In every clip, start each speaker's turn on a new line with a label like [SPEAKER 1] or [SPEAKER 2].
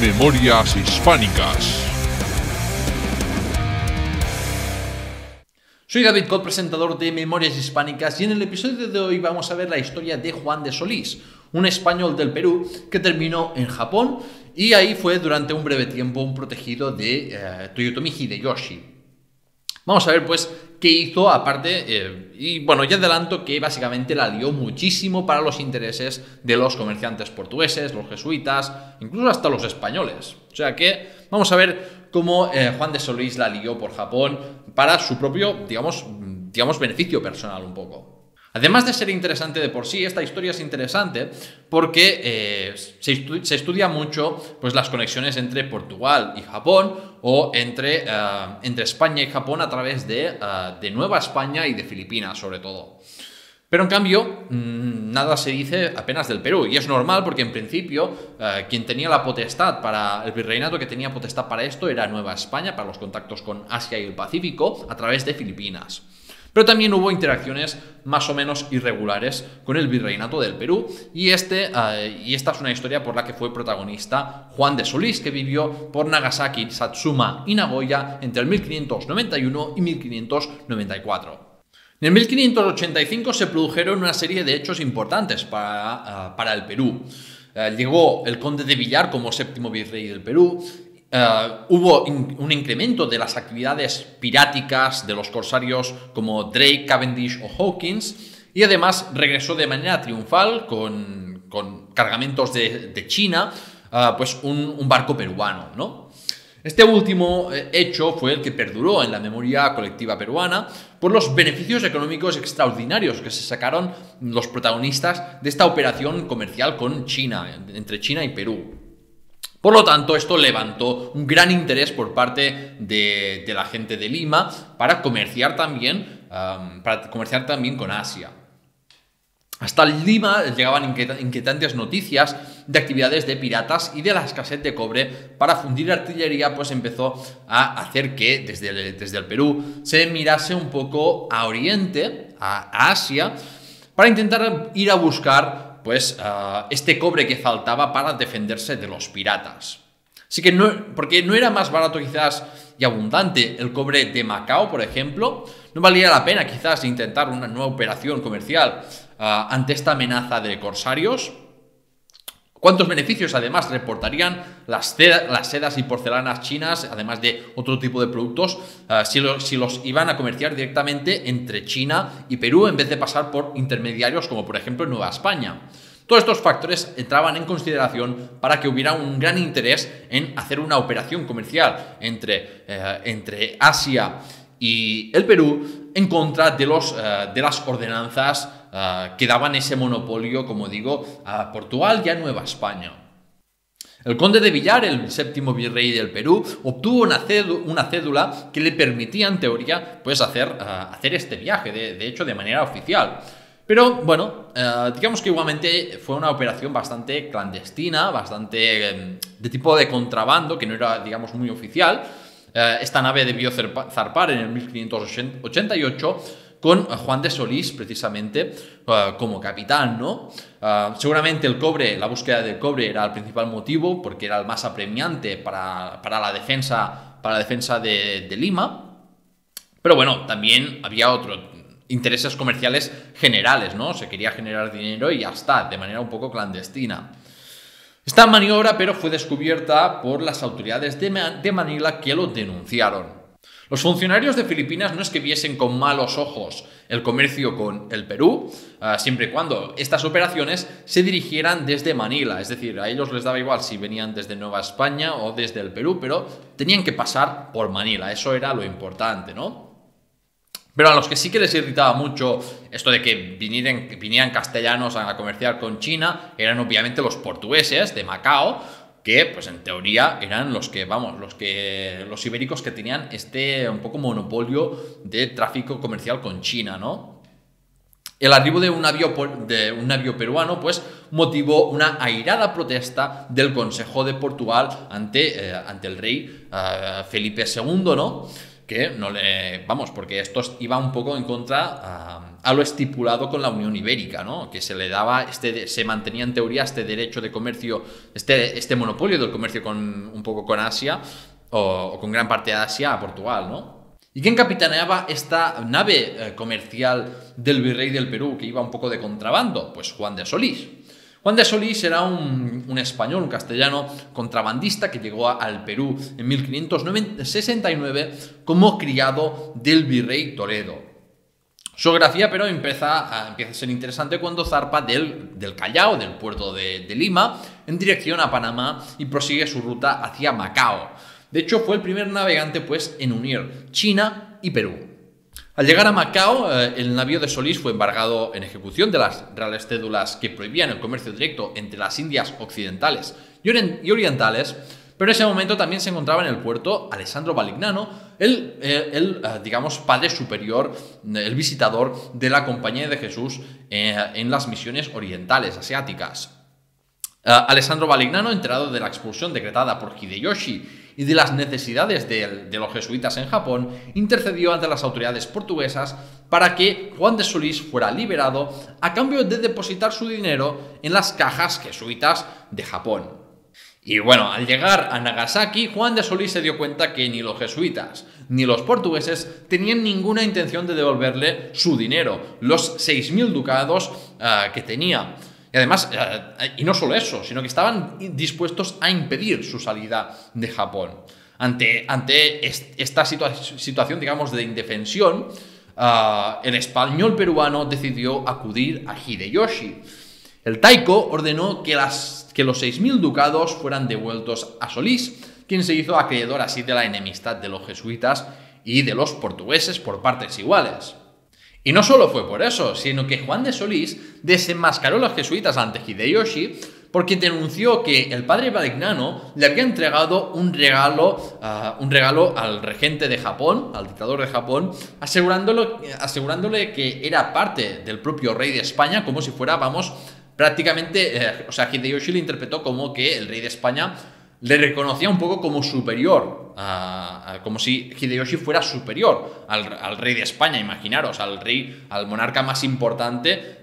[SPEAKER 1] Memorias Hispánicas.
[SPEAKER 2] Soy David Cot, presentador de Memorias Hispánicas, y en el episodio de hoy vamos a ver la historia de Juan de Solís, un español del Perú que terminó en Japón y ahí fue durante un breve tiempo un protegido de Toyotomi Hideyoshi. Vamos a ver pues qué hizo aparte, y bueno, ya adelanto que básicamente la lió muchísimo para los intereses de los comerciantes portugueses, los jesuitas, incluso hasta los españoles. O sea que vamos a ver cómo Juan de Solís la lió por Japón para su propio, digamos, beneficio personal un poco. Además de ser interesante de por sí, esta historia es interesante porque se estudia mucho pues, las conexiones entre Portugal y Japón o entre España y Japón a través de Nueva España y de Filipinas sobre todo. Pero en cambio, nada se dice apenas del Perú, y es normal porque en principio quien tenía la potestad para el virreinato que tenía potestad para esto era Nueva España, para los contactos con Asia y el Pacífico, a través de Filipinas. Pero también hubo interacciones más o menos irregulares con el virreinato del Perú, y esta es una historia por la que fue protagonista Juan de Solís, que vivió por Nagasaki, Satsuma y Nagoya entre el 1591 y 1594. En el 1585 se produjeron una serie de hechos importantes para el Perú. Llegó el conde de Villar como séptimo virrey del Perú. Hubo un incremento de las actividades piráticas de los corsarios como Drake, Cavendish o Hawkins, y además regresó de manera triunfal con cargamentos de China, pues un barco peruano, ¿no? Este último hecho fue el que perduró en la memoria colectiva peruana por los beneficios económicos extraordinarios que se sacaron los protagonistas de esta operación comercial con China, entre China y Perú. Por lo tanto, esto levantó un gran interés por parte de la gente de Lima para comerciar también con Asia. Hasta Lima llegaban inquietantes noticias de actividades de piratas y de la escasez de cobre para fundir artillería, pues empezó a hacer que desde el Perú se mirase un poco a Oriente, a Asia, para intentar ir a buscar pues este cobre que faltaba para defenderse de los piratas. Así que porque no era más barato quizás y abundante el cobre de Macao, por ejemplo, no valía la pena quizás intentar una nueva operación comercial ante esta amenaza de corsarios. ¿Cuántos beneficios además reportarían las sedas y porcelanas chinas, además de otro tipo de productos, si los iban a comerciar directamente entre China y Perú en vez de pasar por intermediarios como por ejemplo Nueva España? Todos estos factores entraban en consideración para que hubiera un gran interés en hacer una operación comercial entre Asia y el Perú en contra de las ordenanzas que daban ese monopolio, como digo, a Portugal y a Nueva España. El conde de Villar, el séptimo virrey del Perú, obtuvo una cédula que le permitía, en teoría, pues hacer este viaje, de hecho, de manera oficial. Pero, bueno, digamos que igualmente fue una operación bastante clandestina, bastante de tipo de contrabando, que no era, digamos, muy oficial. Esta nave debió zarpar en el 1588 con Juan de Solís, precisamente, como capitán, ¿no? Seguramente el cobre, la búsqueda del cobre era el principal motivo, porque era el más apremiante para la defensa de Lima. Pero bueno, también había otros intereses comerciales generales, ¿no? Se quería generar dinero y ya está, de manera un poco clandestina. Esta maniobra, pero, fue descubierta por las autoridades de Manila, que lo denunciaron. Los funcionarios de Filipinas no es que viesen con malos ojos el comercio con el Perú, siempre y cuando estas operaciones se dirigieran desde Manila, es decir, a ellos les daba igual si venían desde Nueva España o desde el Perú, pero tenían que pasar por Manila, eso era lo importante, ¿no? Pero a los que sí que les irritaba mucho esto de que vinieran castellanos a comerciar con China eran obviamente los portugueses de Macao, que pues en teoría eran los ibéricos que tenían un poco monopolio de tráfico comercial con China, ¿no? El arribo de un navío peruano pues motivó una airada protesta del Consejo de Portugal ante el rey Felipe II, ¿no? que no le... Vamos, porque esto iba un poco en contra a lo estipulado con la Unión Ibérica, ¿no? Que se le daba, se mantenía en teoría este derecho de comercio, este monopolio del comercio un poco con Asia, o con gran parte de Asia, a Portugal, ¿no? ¿Y quién capitaneaba esta nave comercial del virrey del Perú que iba un poco de contrabando? Pues Juan de Solís. Juan de Solís era un español, un castellano contrabandista que llegó al Perú en 1569 como criado del virrey Toledo. Su geografía, pero, empieza a ser interesante cuando zarpa del Callao, del puerto de Lima, en dirección a Panamá y prosigue su ruta hacia Macao. De hecho, fue el primer navegante pues, en unir China y Perú. Al llegar a Macao, el navío de Solís fue embargado en ejecución de las reales cédulas que prohibían el comercio directo entre las Indias occidentales y orientales, pero en ese momento también se encontraba en el puerto Alessandro Valignano, digamos, padre superior, el visitador de la Compañía de Jesús en las misiones orientales asiáticas. Alessandro Valignano, enterado de la expulsión decretada por Hideyoshi y de las necesidades de los jesuitas en Japón, intercedió ante las autoridades portuguesas para que Juan de Solís fuera liberado a cambio de depositar su dinero en las cajas jesuitas de Japón. Y bueno, al llegar a Nagasaki, Juan de Solís se dio cuenta que ni los jesuitas ni los portugueses tenían ninguna intención de devolverle su dinero, los 6.000 ducados que tenía. Y además, y no solo eso, sino que estaban dispuestos a impedir su salida de Japón. Ante esta situación, digamos, de indefensión, el español peruano decidió acudir a Hideyoshi. El Taiko ordenó que los 6.000 ducados fueran devueltos a Solís, quien se hizo acreedor así de la enemistad de los jesuitas y de los portugueses por partes iguales. Y no solo fue por eso, sino que Juan de Solís desenmascaró a los jesuitas ante Hideyoshi porque denunció que el padre Valignano le había entregado un regalo al regente de Japón, al dictador de Japón, asegurándole que era parte del propio rey de España, como si fuera, vamos, prácticamente, Hideyoshi le interpretó como que el rey de España le reconocía un poco como superior, como si Hideyoshi fuera superior al rey de España, imaginaros, al monarca más importante,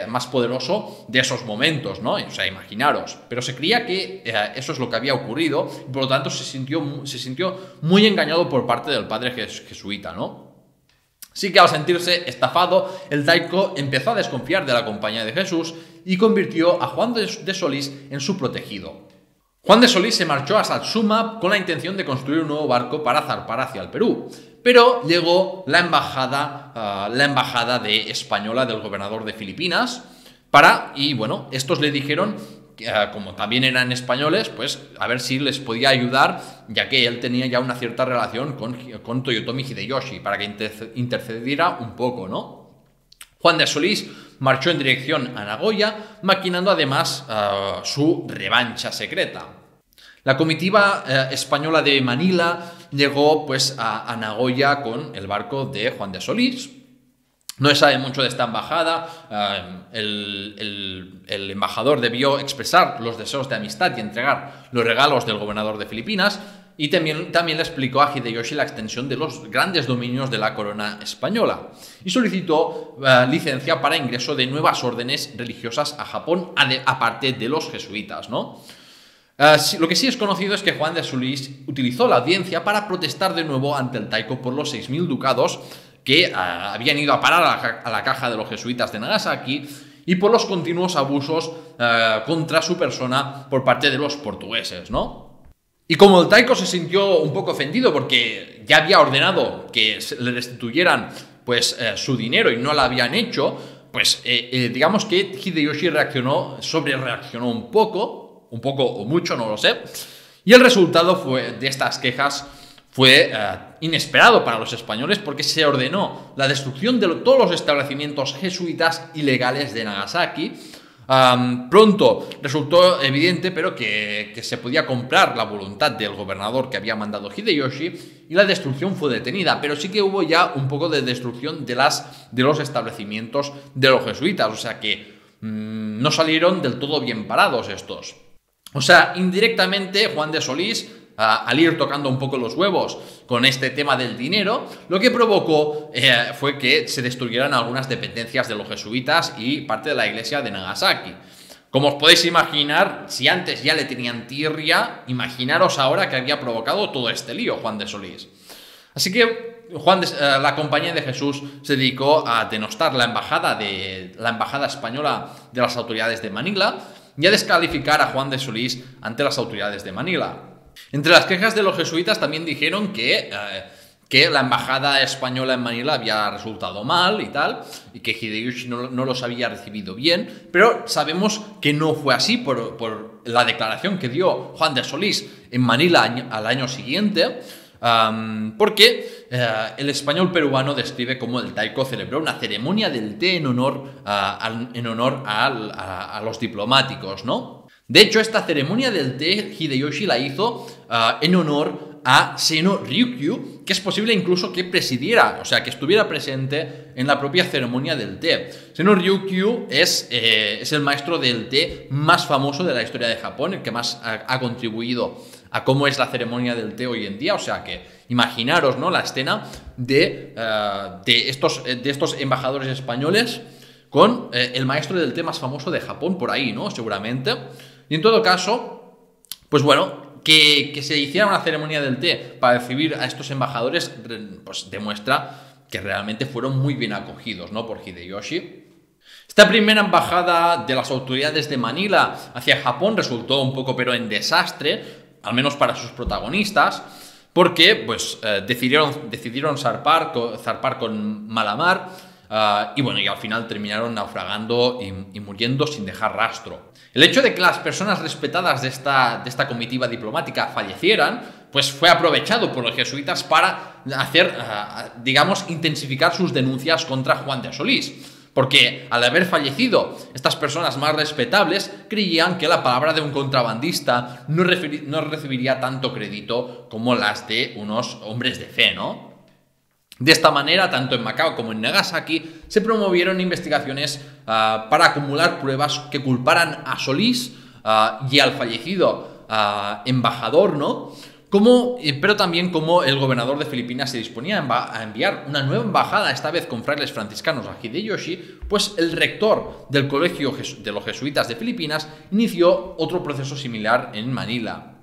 [SPEAKER 2] más poderoso de esos momentos, ¿no? O sea, imaginaros. Pero se creía que eso es lo que había ocurrido y por lo tanto se sintió muy engañado por parte del padre jesuita, ¿no? Así que al sentirse estafado, el Taiko empezó a desconfiar de la Compañía de Jesús y convirtió a Juan de Solís en su protegido. Juan de Solís se marchó a Satsuma con la intención de construir un nuevo barco para zarpar hacia el Perú, pero llegó la embajada española del gobernador de Filipinas y bueno, estos le dijeron, como también eran españoles, pues a ver si les podía ayudar, ya que él tenía ya una cierta relación con Toyotomi Hideyoshi, para que intercediera un poco, ¿no? Juan de Solís marchó en dirección a Nagoya, maquinando además su revancha secreta. La comitiva española de Manila llegó pues a Nagoya con el barco de Juan de Solís. No se sabe mucho de esta embajada. El embajador debió expresar los deseos de amistad y entregar los regalos del gobernador de Filipinas. Y también le explicó a Hideyoshi la extensión de los grandes dominios de la corona española y solicitó licencia para ingreso de nuevas órdenes religiosas a Japón, aparte de los jesuitas, ¿no? Lo que sí es conocido es que Juan de Solís utilizó la audiencia para protestar de nuevo ante el Taiko por los 6.000 ducados que habían ido a parar a la caja de los jesuitas de Nagasaki y por los continuos abusos contra su persona por parte de los portugueses, ¿no? Y como el Taiko se sintió un poco ofendido porque ya había ordenado que le restituyeran pues, su dinero y no lo habían hecho, pues digamos que Hideyoshi sobrereaccionó un poco o mucho, no lo sé. Y el resultado de estas quejas fue inesperado para los españoles porque se ordenó la destrucción de todos los establecimientos jesuitas ilegales de Nagasaki. Pronto resultó evidente, pero que se podía comprar la voluntad del gobernador que había mandado Hideyoshi y la destrucción fue detenida, pero sí que hubo ya un poco de destrucción de los establecimientos de los jesuitas, o sea que no salieron del todo bien parados estos. O sea, indirectamente Juan de Solís al ir tocando un poco los huevos con este tema del dinero, lo que provocó fue que se destruyeran algunas dependencias de los jesuitas y parte de la iglesia de Nagasaki. Como os podéis imaginar, si antes ya le tenían tirria, imaginaros ahora que había provocado todo este lío Juan de Solís. Así que la Compañía de Jesús se dedicó a denostar la embajada española de las autoridades de Manila y a descalificar a Juan de Solís ante las autoridades de Manila. Entre las quejas de los jesuitas también dijeron que la embajada española en Manila había resultado mal y tal, y que Hideyoshi no los había recibido bien, pero sabemos que no fue así por la declaración que dio Juan de Solís en Manila al año siguiente, porque el español peruano describe cómo el taiko celebró una ceremonia del té en honor a los diplomáticos, ¿no? De hecho, esta ceremonia del té Hideyoshi la hizo en honor a Seno Ryukyu, que es posible incluso que presidiera, o sea, que estuviera presente en la propia ceremonia del té. Seno Ryukyu es el maestro del té más famoso de la historia de Japón, el que más ha contribuido a cómo es la ceremonia del té hoy en día. O sea que imaginaros, ¿no?, la escena de estos embajadores españoles con el maestro del té más famoso de Japón por ahí, ¿no?, seguramente. Y en todo caso, pues bueno, que se hiciera una ceremonia del té para recibir a estos embajadores, pues demuestra que realmente fueron muy bien acogidos, ¿no?, por Hideyoshi. Esta primera embajada de las autoridades de Manila hacia Japón resultó un poco pero en desastre, al menos para sus protagonistas, porque pues decidieron zarpar con mala mar, y bueno, y al final terminaron naufragando y muriendo sin dejar rastro. El hecho de que las personas respetadas de esta comitiva diplomática fallecieran, pues fue aprovechado por los jesuitas para intensificar sus denuncias contra Juan de Solís. Porque al haber fallecido estas personas más respetables, creían que la palabra de un contrabandista no recibiría tanto crédito como las de unos hombres de fe, ¿no? De esta manera, tanto en Macao como en Nagasaki, se promovieron investigaciones para acumular pruebas que culparan a Solís y al fallecido embajador, ¿no? Pero también como el gobernador de Filipinas se disponía a enviar una nueva embajada, esta vez con frailes franciscanos, a Hideyoshi, pues el rector del Colegio de los Jesuitas de Filipinas inició otro proceso similar en Manila.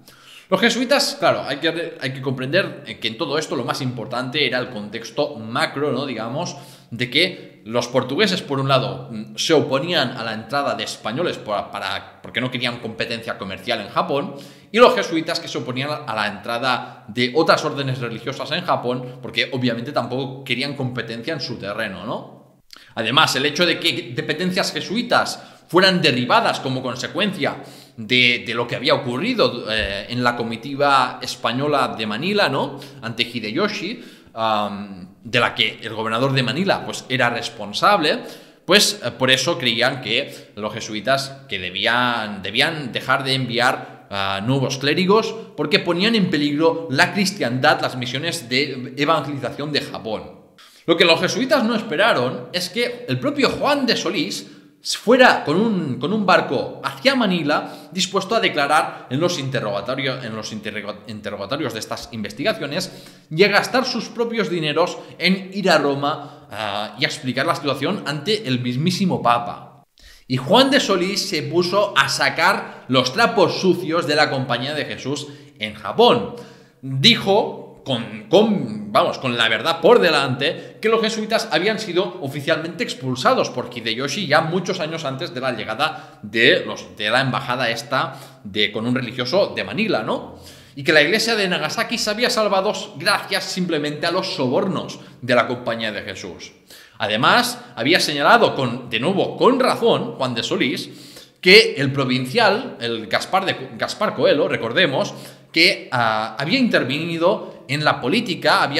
[SPEAKER 2] Los jesuitas, claro, hay que comprender que en todo esto lo más importante era el contexto macro, ¿no?, digamos, de que los portugueses, por un lado, se oponían a la entrada de españoles porque no querían competencia comercial en Japón, y los jesuitas que se oponían a la entrada de otras órdenes religiosas en Japón porque obviamente tampoco querían competencia en su terreno, ¿no? Además, el hecho de que dependencias jesuitas fueran derribadas como consecuencia de lo que había ocurrido en la comitiva española de Manila, ¿no?, ante Hideyoshi, de la que el gobernador de Manila pues era responsable, pues por eso creían que los jesuitas que debían dejar de enviar nuevos clérigos porque ponían en peligro la cristiandad, las misiones de evangelización de Japón. Lo que los jesuitas no esperaron es que el propio Juan de Solís fuera con un barco hacia Manila dispuesto a declarar en los interrogatorios de estas investigaciones y a gastar sus propios dineros en ir a Roma y a explicar la situación ante el mismísimo Papa. Y Juan de Solís se puso a sacar los trapos sucios de la Compañía de Jesús en Japón. Dijo, con la verdad por delante, que los jesuitas habían sido oficialmente expulsados por Hideyoshi ya muchos años antes de la llegada de la embajada con un religioso de Manila, ¿no? Y que la iglesia de Nagasaki se había salvado gracias simplemente a los sobornos de la Compañía de Jesús. Además, había señalado de nuevo con razón Juan de Solís que el provincial, el Gaspar Coelho, recordemos, que había intervenido en la política,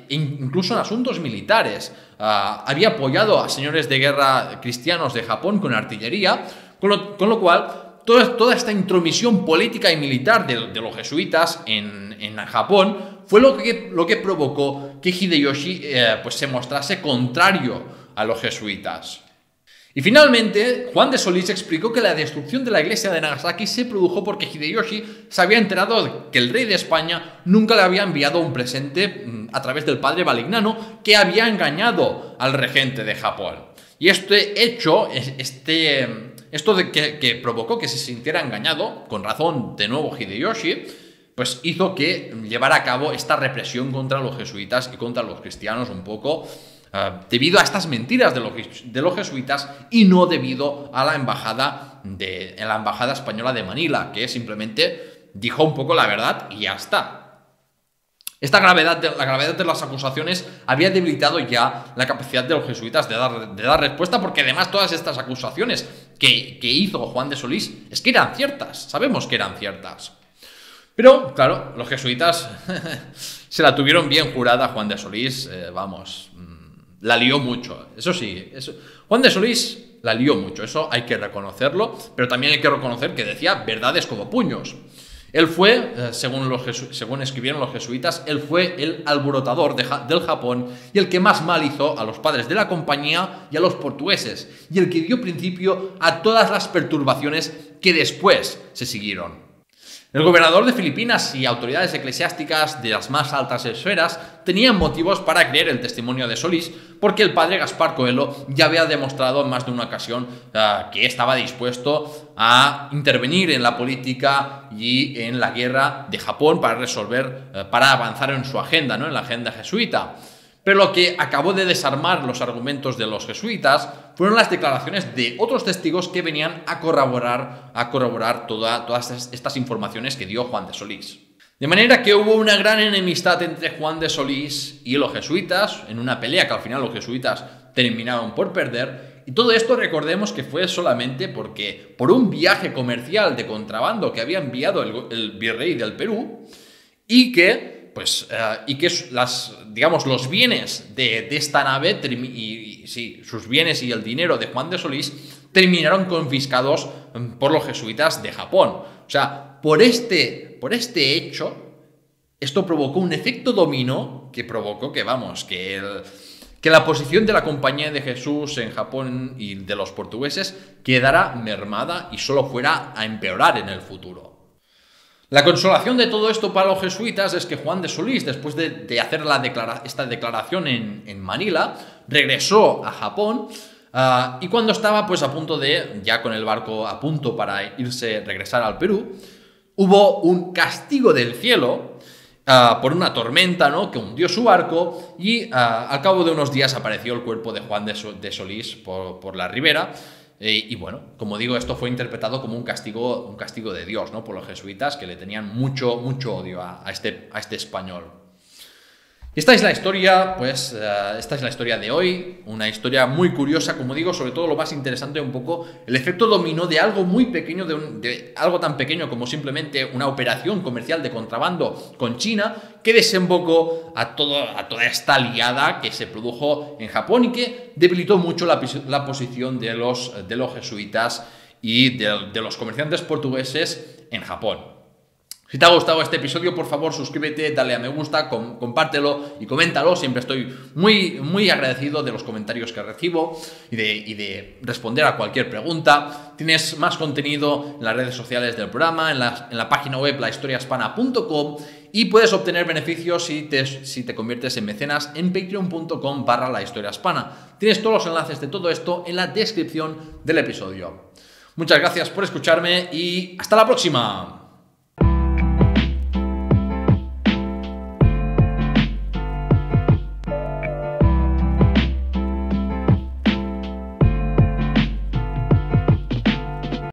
[SPEAKER 2] incluso en asuntos militares, había apoyado a señores de guerra cristianos de Japón con artillería, con lo cual toda esta intromisión política y militar de los jesuitas en Japón fue lo que provocó que Hideyoshi pues se mostrase contrario a los jesuitas. Y finalmente, Juan de Solís explicó que la destrucción de la iglesia de Nagasaki se produjo porque Hideyoshi se había enterado de que el rey de España nunca le había enviado un presente a través del padre Valignano, que había engañado al regente de Japón. Y este hecho, esto de que provocó que se sintiera engañado, con razón de nuevo Hideyoshi, pues hizo que llevara a cabo esta represión contra los jesuitas y contra los cristianos un poco debido a estas mentiras de los jesuitas y no debido a la embajada española de Manila, que simplemente dijo un poco la verdad y ya está. La gravedad de las acusaciones había debilitado ya la capacidad de los jesuitas de dar respuesta, porque además todas estas acusaciones que hizo Juan de Solís es que eran ciertas, sabemos que eran ciertas. Pero, claro, los jesuitas se la tuvieron bien jurada a Juan de Solís, la lió mucho, eso sí. Juan de Solís la lió mucho, eso hay que reconocerlo, pero también hay que reconocer que decía verdades como puños. Él fue, según escribieron los jesuitas, él fue el alborotador del Japón y el que más mal hizo a los padres de la compañía y a los portugueses, y el que dio principio a todas las perturbaciones que después se siguieron. El gobernador de Filipinas y autoridades eclesiásticas de las más altas esferas tenían motivos para creer el testimonio de Solís, porque el padre Gaspar Coelho ya había demostrado en más de una ocasión que estaba dispuesto a intervenir en la política y en la guerra de Japón para avanzar en su agenda, ¿no? En la agenda jesuita. Pero lo que acabó de desarmar los argumentos de los jesuitas fueron las declaraciones de otros testigos que venían a corroborar todas estas informaciones que dio Juan de Solís. De manera que hubo una gran enemistad entre Juan de Solís y los jesuitas, en una pelea que al final los jesuitas terminaron por perder. Y todo esto recordemos que fue solamente por un viaje comercial de contrabando que había enviado el virrey del Perú, y que los bienes de esta nave, sus bienes y el dinero de Juan de Solís terminaron confiscados por los jesuitas de Japón. O sea, por este hecho, esto provocó un efecto dominó que provocó que la posición de la Compañía de Jesús en Japón y de los portugueses quedara mermada y solo fuera a empeorar en el futuro. La consolación de todo esto para los jesuitas es que Juan de Solís, después de hacer esta declaración en Manila, regresó a Japón y cuando estaba pues ya con el barco a punto para regresar al Perú, hubo un castigo del cielo por una tormenta, ¿no?, que hundió su barco y al cabo de unos días apareció el cuerpo de Juan de Solís por la ribera. Y bueno, como digo, esto fue interpretado como un castigo de Dios, ¿no?, por los jesuitas, que le tenían mucho odio a este español. Y esta es la historia, esta es la historia de hoy, una historia muy curiosa, como digo, sobre todo lo más interesante un poco el efecto dominó de algo muy pequeño, de algo tan pequeño como simplemente una operación comercial de contrabando con China, que desembocó a toda esta liada que se produjo en Japón y que debilitó mucho la posición de los jesuitas y de los comerciantes portugueses en Japón. Si te ha gustado este episodio, por favor, suscríbete, dale a me gusta, compártelo y coméntalo. Siempre estoy muy agradecido de los comentarios que recibo y de responder a cualquier pregunta. Tienes más contenido en las redes sociales del programa, en la página web lahistoriahispana.com, y puedes obtener beneficios si te conviertes en mecenas en patreon.com/lahistoriahispana. Tienes todos los enlaces de todo esto en la descripción del episodio. Muchas gracias por escucharme y hasta la próxima.